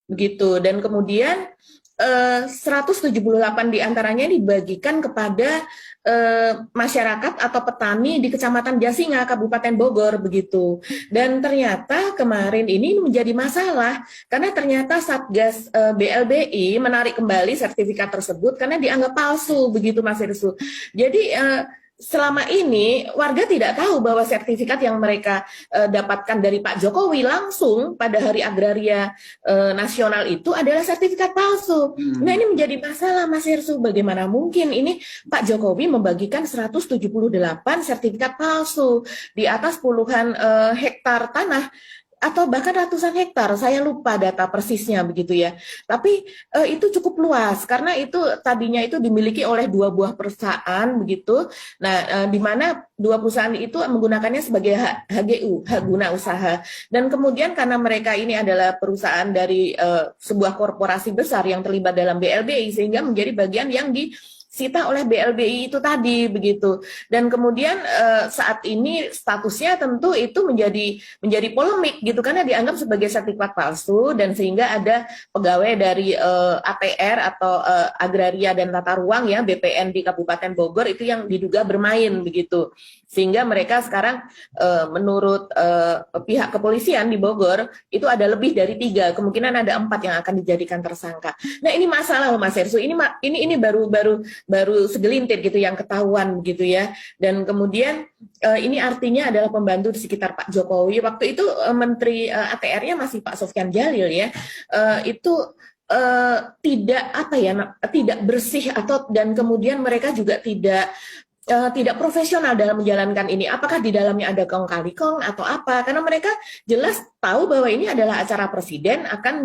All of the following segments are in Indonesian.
begitu. Dan kemudian 178 diantaranya dibagikan kepada masyarakat atau petani di Kecamatan Jasinga, Kabupaten Bogor, begitu. Dan ternyata kemarin ini menjadi masalah karena ternyata Satgas BLBI menarik kembali sertifikat tersebut karena dianggap palsu, begitu Mas Irsu. Jadi selama ini warga tidak tahu bahwa sertifikat yang mereka dapatkan dari Pak Jokowi langsung pada Hari Agraria Nasional itu adalah sertifikat palsu. Nah, ini menjadi masalah Mas Hersu. Bagaimana mungkin ini Pak Jokowi membagikan 178 sertifikat palsu di atas puluhan hektar tanah atau bahkan ratusan hektar, saya lupa data persisnya begitu ya. Tapi itu cukup luas karena itu tadinya itu dimiliki oleh 2 buah perusahaan begitu. Nah, di mana 2 perusahaan itu menggunakannya sebagai HGU, hak guna usaha. Dan kemudian karena mereka ini adalah perusahaan dari sebuah korporasi besar yang terlibat dalam BLBI sehingga menjadi bagian yang disita oleh BLBI itu tadi begitu. Dan kemudian saat ini statusnya tentu itu menjadi polemik gitu karena dianggap sebagai sertifikat palsu dan sehingga ada pegawai dari ATR atau Agraria dan Tata Ruang ya BPN di Kabupaten Bogor itu yang diduga bermain begitu. Sehingga mereka sekarang menurut pihak kepolisian di Bogor itu ada lebih dari 3, kemungkinan ada 4 yang akan dijadikan tersangka. Nah, ini masalah Mas Hersu, ini baru segelintir gitu yang ketahuan gitu ya. Dan kemudian ini artinya adalah pembantu di sekitar Pak Jokowi. Waktu itu Menteri ATR-nya masih Pak Sofyan Djalil ya. Itu tidak bersih dan kemudian mereka juga tidak profesional dalam menjalankan ini. Apakah di dalamnya ada kong kali kong atau apa? Karena mereka jelas tahu bahwa ini adalah acara presiden akan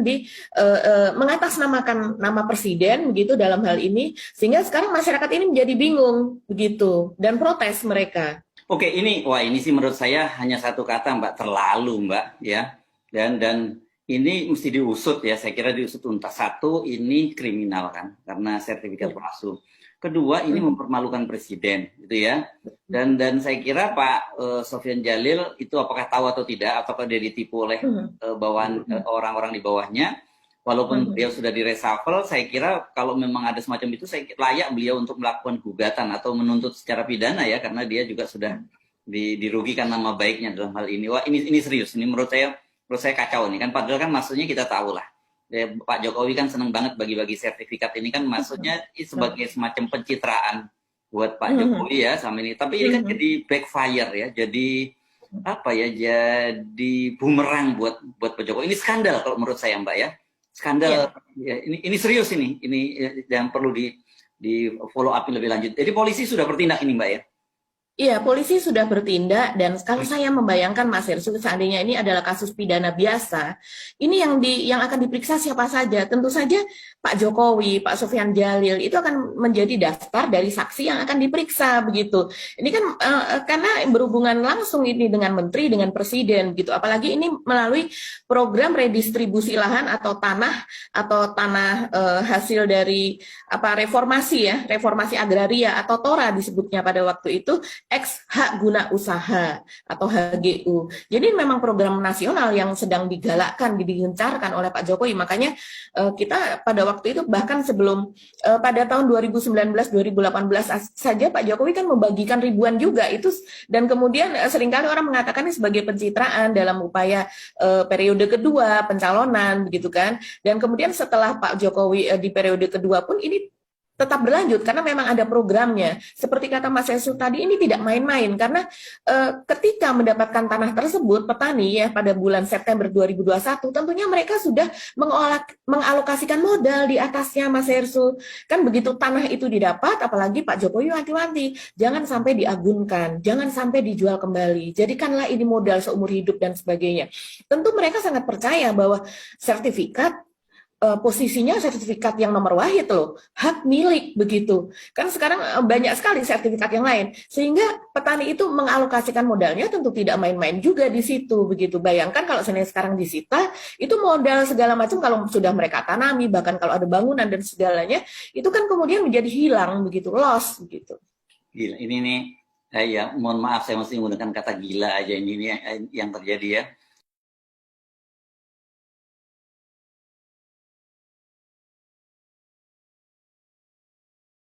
mengatasnamakan nama presiden begitu dalam hal ini, sehingga sekarang masyarakat ini menjadi bingung begitu dan protes mereka. Oke, ini sih menurut saya hanya satu kata Mbak, terlalu Mbak ya. Dan ini mesti diusut ya, saya kira diusut tuntas. Satu, ini kriminal kan karena sertifikat palsu. Kedua, ini mempermalukan presiden, gitu ya. Dan saya kira Pak Sofyan Djalil itu apakah tahu atau tidak, ataukah dia ditipu oleh bawahan orang-orang di bawahnya. Walaupun beliau sudah di-reshuffle, saya kira kalau memang ada semacam itu, saya layak beliau untuk melakukan gugatan atau menuntut secara pidana ya, karena dia juga sudah dirugikan nama baiknya dalam hal ini. Wah, ini serius. Ini menurut saya kacau nih kan. Padahal kan maksudnya kita tahu lah. Pak Jokowi kan seneng banget bagi-bagi sertifikat ini kan maksudnya sebagai semacam pencitraan buat Pak Jokowi ya sama ini. Tapi ini kan jadi backfire ya, jadi apa ya, jadi bumerang buat Pak Jokowi. Ini skandal kalau menurut saya Mbak ya, skandal. Ya, ini serius ini yang perlu di follow up lebih lanjut. Jadi polisi sudah bertindak ini Mbak ya. Iya, polisi sudah bertindak dan kalau saya membayangkan Mas Hersu seandainya ini adalah kasus pidana biasa, ini yang akan diperiksa siapa saja? Tentu saja Pak Jokowi, Pak Sofyan Djalil itu akan menjadi daftar dari saksi yang akan diperiksa begitu. Ini kan karena berhubungan langsung ini dengan menteri, dengan presiden gitu. Apalagi ini melalui program redistribusi lahan atau tanah hasil dari reformasi agraria atau TORA disebutnya pada waktu itu. Ex hak guna usaha atau HGU. Jadi memang program nasional yang sedang digalakkan, digencarkan oleh Pak Jokowi. Makanya kita pada waktu itu bahkan sebelum pada tahun 2019-2018 saja Pak Jokowi kan membagikan ribuan juga itu, dan kemudian seringkali orang mengatakan ini sebagai pencitraan dalam upaya periode kedua pencalonan begitu kan. Dan kemudian setelah Pak Jokowi di periode kedua pun ini tetap berlanjut karena memang ada programnya. Seperti kata Mas Yesus tadi, ini tidak main-main karena ketika mendapatkan tanah tersebut petani ya pada bulan September 2021 tentunya mereka sudah mengalokasikan modal di atasnya Mas Yesus. Kan begitu tanah itu didapat, apalagi Pak Jokowi wanti-wanti jangan sampai diagunkan, jangan sampai dijual kembali. Jadikanlah ini modal seumur hidup dan sebagainya. Tentu mereka sangat percaya bahwa sertifikat posisinya sertifikat yang nomor wahid loh, hak milik begitu. Kan sekarang banyak sekali sertifikat yang lain, sehingga petani itu mengalokasikan modalnya tentu tidak main-main juga di situ begitu. Bayangkan kalau sekarang disita, itu modal segala macam kalau sudah mereka tanami, bahkan kalau ada bangunan dan segalanya, itu kan kemudian menjadi hilang begitu, loss begitu. Gila, ini nih, ya mohon maaf saya mesti menggunakan kata gila aja ini yang terjadi ya.